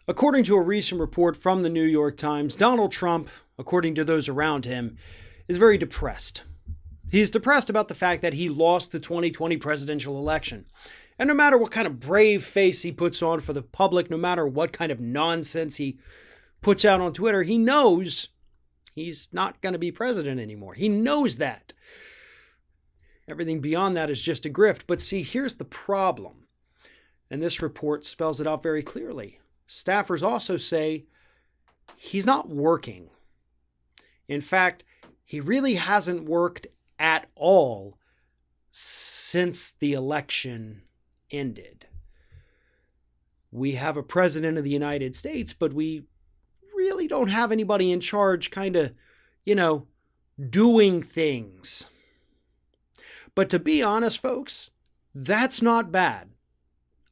According to a recent report from the New York Times, Donald Trump, according to those around him, is very depressed. He's depressed about the fact that he lost the 2020 presidential election. And no matter what kind of brave face he puts on for the public, no matter what kind of nonsense he puts out on Twitter, he knows he's not going to be president anymore. He knows that. Everything beyond that is just a grift. But see, here's the problem. And this report spells it out very clearly. Staffers also say he's not working. In fact, he really hasn't worked at all since the election ended. We have a president of the United States, but we really don't have anybody in charge kind of, doing things. But to be honest, folks, that's not bad.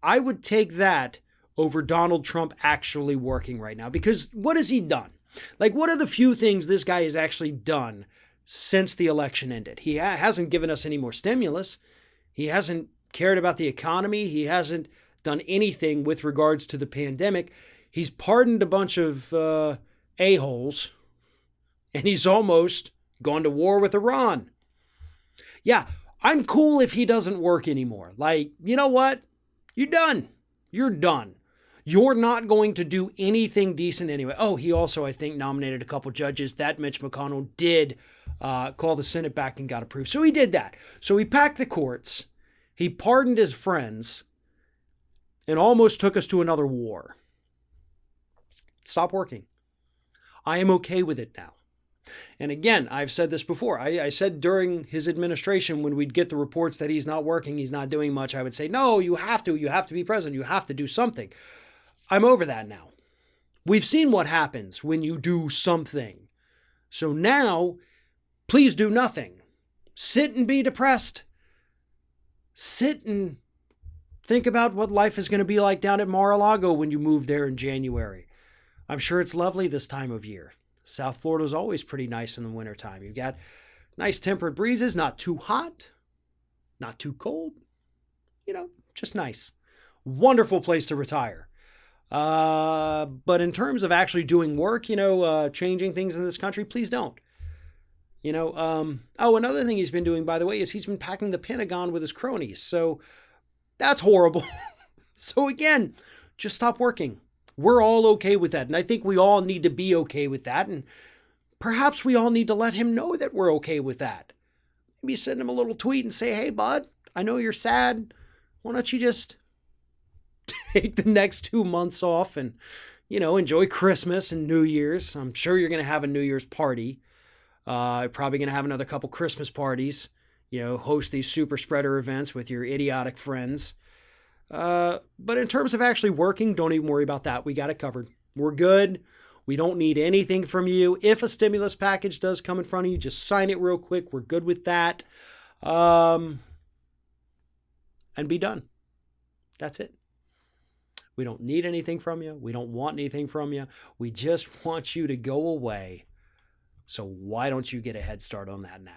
I would take that over Donald Trump actually working right now. Because what has he done? Like, what are the few things this guy has actually done since the election ended? He hasn't given us any more stimulus. He hasn't cared about the economy. He hasn't done anything with regards to the pandemic. He's pardoned a bunch of a-holes, and he's almost gone to war with Iran. Yeah, I'm cool if he doesn't work anymore. Like, you know what? You're done. You're done. You're not going to do anything decent anyway. Oh, he also, I think, nominated a couple judges that Mitch McConnell did call the Senate back and got approved. So he did that. So he packed the courts. He pardoned his friends and almost took us to another war. Stop working. I am okay with it now. And again, I've said this before. I said during his administration, when we'd get the reports that he's not working, he's not doing much, I would say, no, you have to be president. You have to do something. I'm over that now. We've seen what happens when you do something. So now, please do nothing. Sit and be depressed. Sit and think about what life is going to be like down at Mar-a-Lago when you move there in January. I'm sure it's lovely this time of year. South Florida is always pretty nice in the wintertime. You've got nice temperate breezes, not too hot, not too cold. Just nice. Wonderful place to retire. But in terms of actually doing work, changing things in this country, please don't. Another thing he's been doing, by the way, is he's been packing the Pentagon with his cronies. So that's horrible. So again, just stop working. We're all okay with that. And I think we all need to be okay with that. And perhaps we all need to let him know that we're okay with that. Maybe send him a little tweet and say, hey, bud, I know you're sad. Why don't you just take the next 2 months off and, enjoy Christmas and New Year's. I'm sure you're going to have a New Year's party. Probably going to have another couple Christmas parties, host these super spreader events with your idiotic friends. But in terms of actually working, don't even worry about that. We got it covered. We're good. We don't need anything from you. If a stimulus package does come in front of you, just sign it real quick. We're good with that. And be done. That's it. We don't need anything from you. We don't want anything from you. We just want you to go away. So why don't you get a head start on that now?